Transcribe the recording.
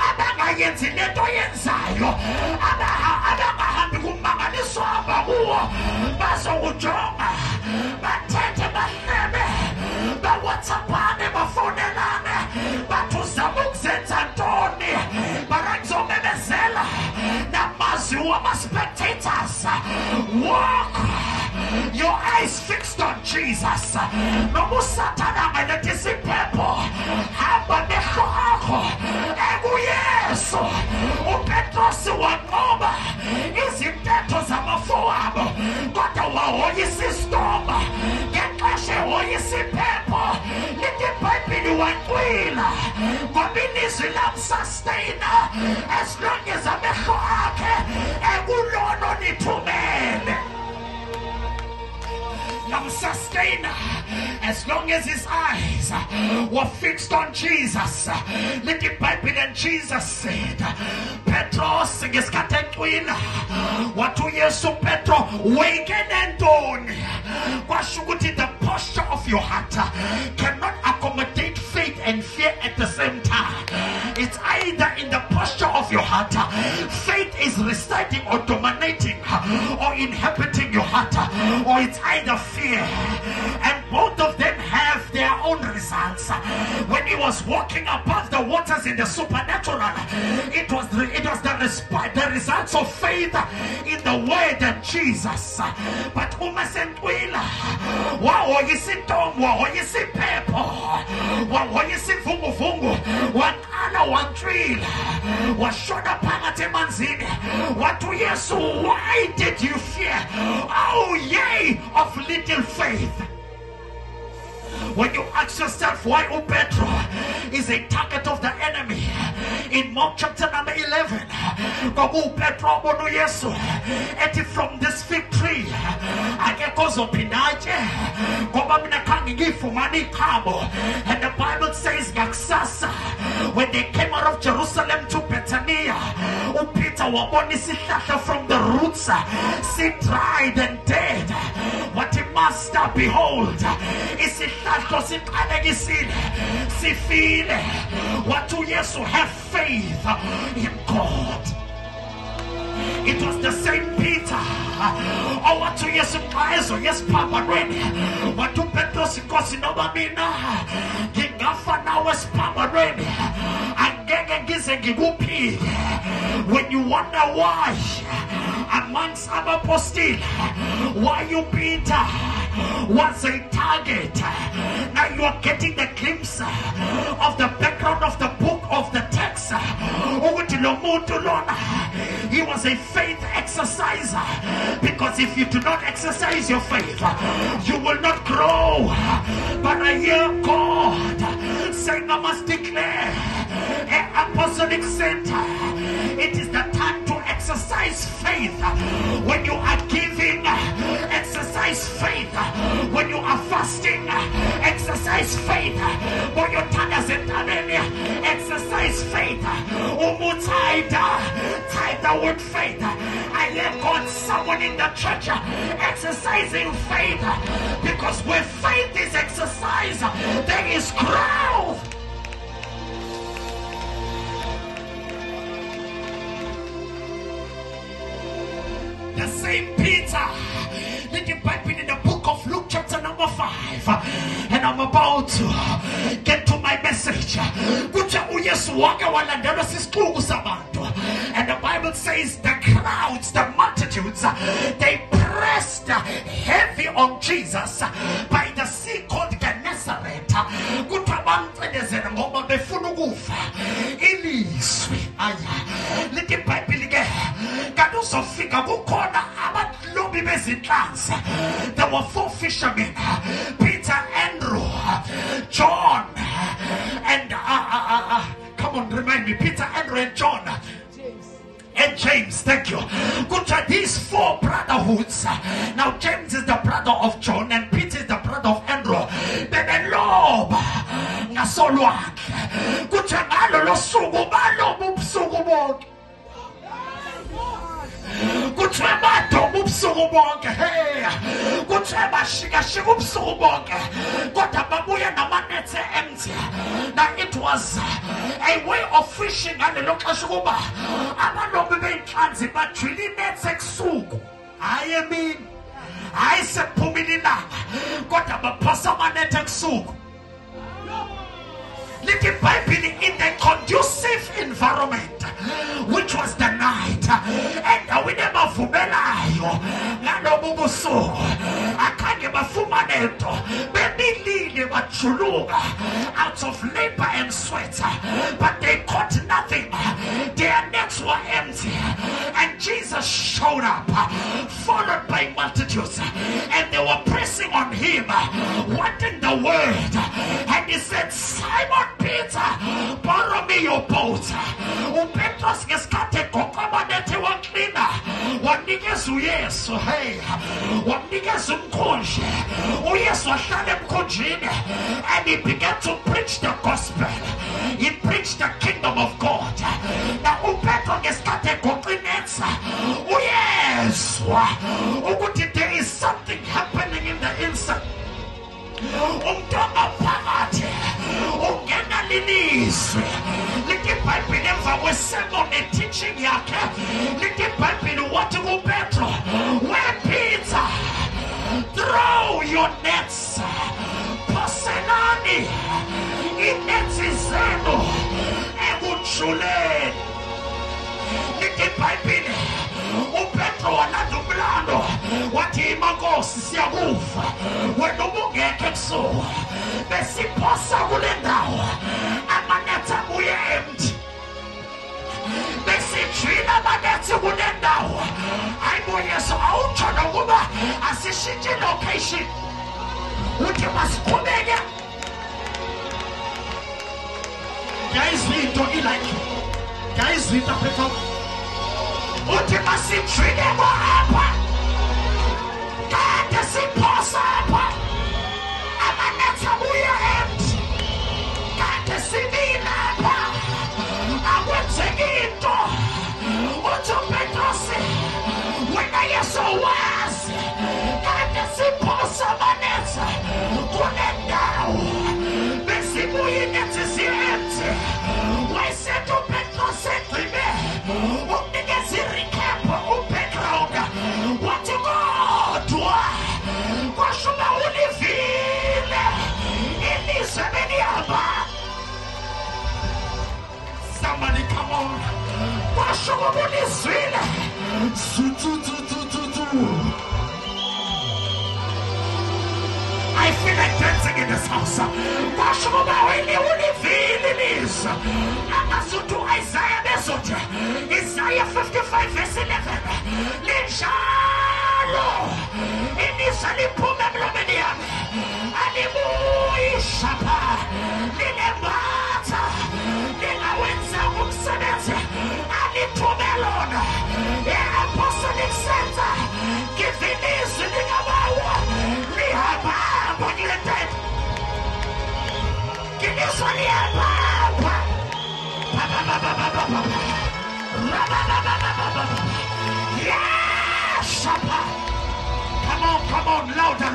abangayenzi lento oyenzayo, abangahambi kumangaliso abakuwo, bazokujonga, bathethe, bahlebe, bawhatsappane, bafonelane, bathi uzama ukuzenza ntoni, mara ngizomemezela namazwi wama-spectators. Walk your eyes fixed on Jesus. Noma uSathane angalethi isiphepho, hamba mehlo akho ekuYesu. uPetros wanqoba izintetho zamafowabo, kodwa wahoyisa isitoma ngexesha ehoyisa iphepho. Lithi iBhayibheli waqwila ngoba ilizwi lamsustaina as long as amehlo akhe ekulona onithumele. Sustainer as long as his eyes were fixed on Jesus. Let the Bible, and Jesus said, Petros ngesikhathentwini wathi uYesu Petro wekene ntoni. Kwasho ukuthi the posture of your heart cannot accommodate faith and fear at the same time. It's either in the posture of your heart, faith is residing or dominating or inhabiting your heart, or it's either fear. And both of them have their own results. When he was walking above the waters in the supernatural, it was the results of faith in the word of Jesus. But umasentwila wahoyisa intombi, wahoyisa iphepho, wahoyisa imvunguvungu, waqala wantwila, washona phakathi emanzini. Wathi uYesu, why did you fear, oh ye of little faith? When you ask yourself why Petro is a target of the enemy, in Mark chapter number 11, Petro bono Yesu, eti from this fig tree, akekozo pinaje, ngoba mina kangi ngifumani kabo. And the Bible says ngakusasa, when they came out of Jerusalem to Bethania, Peter wabona isihlahla from the roots, see dried and dead. What he must behold, isihlahla siqalekisile, sifile. What to Yesu, have faith in God. It was the same Peter. Oh, what to Yesu Kristo, yes, Papa ready. What to Petros Kosi Nova Mina, Kingafa now is Papa ready. And Gege Gizegi. When you wonder why, amongst other apostles, why you Peter was a target, now you are getting the glimpse of the background of the book of the text. He was a faith exerciser, because if you do not exercise your faith, you will not grow. But I hear God saying, I must declare an apostolic center. It is the time to exercise faith. When you are giving, exercise faith. When you are fasting, exercise faith. When your tongue is exercise faith. Tighter with faith. I hear God, someone in the church exercising faith, because where faith is exercised, there is growth. The same Peter, the Bible in the book of Luke chapter number 5, and I'm about to get to my message. And the Bible says the crowds, the multitudes, they pressed heavy on Jesus by the sea called Gennesaret. There were 4 fishermen, Peter, Andrew, John, and come on, remind me, Peter, Andrew, and John, and James. Thank you. Good to these 4 brotherhoods. Now James is the brother of John, and Peter is the brother of Andrew. Bebe lob ngasolwak. Good to ngalo lo sugu balo bubusuku bonke. Kuthiwe badoba ubusuku bonke, hey, kuthiwe bashikashika ubusuku bonke, kodwa babuye namanetha empty. Now it was a way of fishing and the local sugar. I'm not going to transit, but really that's exugo. I mean, I said, Pumidina, got a passamane exugo. Little Bible in the conducive environment, which was the night, and we never fumelayo, nano bubuso, akanye bafumaneto, baby lili bachuluga, out of labor and sweat, but they caught nothing. Their nets were empty, and Jesus showed up, followed by multitudes, and they were pressing on him, wanting the word, and he said, Simon Peter, borrow me your boat. Petros geskate kokomanete wa cleaner. Wanigezu Yesu, hey. Wanigezu mkonje. Uyesu ashane mkonjine. And he began to preach the gospel. He preached the kingdom of God. Now Petros geskate kokomanete. Uyesu. There is something happening in the inside. Umtoma pagate. Ungena linis. Little Bible never was sermon and teaching yake. Little Bible what to go better. Where Peter, throw your nets. Posenani. Inetizeno. Emuchule. Little Bible. Petro wanadumlano wati magosi siyakufa wena ubungeke so besiposa kule ndawo amanetha kuye empty besijwila amanetha kule ndawo ayibonyeso awutsho nokuba asishintshe location uthi masiqhubeke yayizwinto ilike yayizwinto perform uthi masijwile kwapha kade siphosa apha amanetha kuye empty kade sibila apha akwenzeki into uthi Petros wena Yesu wazi kade siphosa amanetha kule ndawo besibuye nethi si-empty wayesethi uPetros egcime ukunikeza i-recap u-background wathi kodwa kwashuba ulivile ilizwe belihamba. Somebody come on. Kwashuba ulizwile I feel like dancing in this house. Washuba wili ulivile ilizwe amasutu Isaiah besote Isaiah 55 verse 11 linjalo ilizwe liphume emlomeni yami alibuyishapha linembatha lingawenza umsebenzi alithubelona i-apostolic center give ilizwi lingabawa lihamba kule ntetho ilizwe lihamba. Yes! Come on, louder.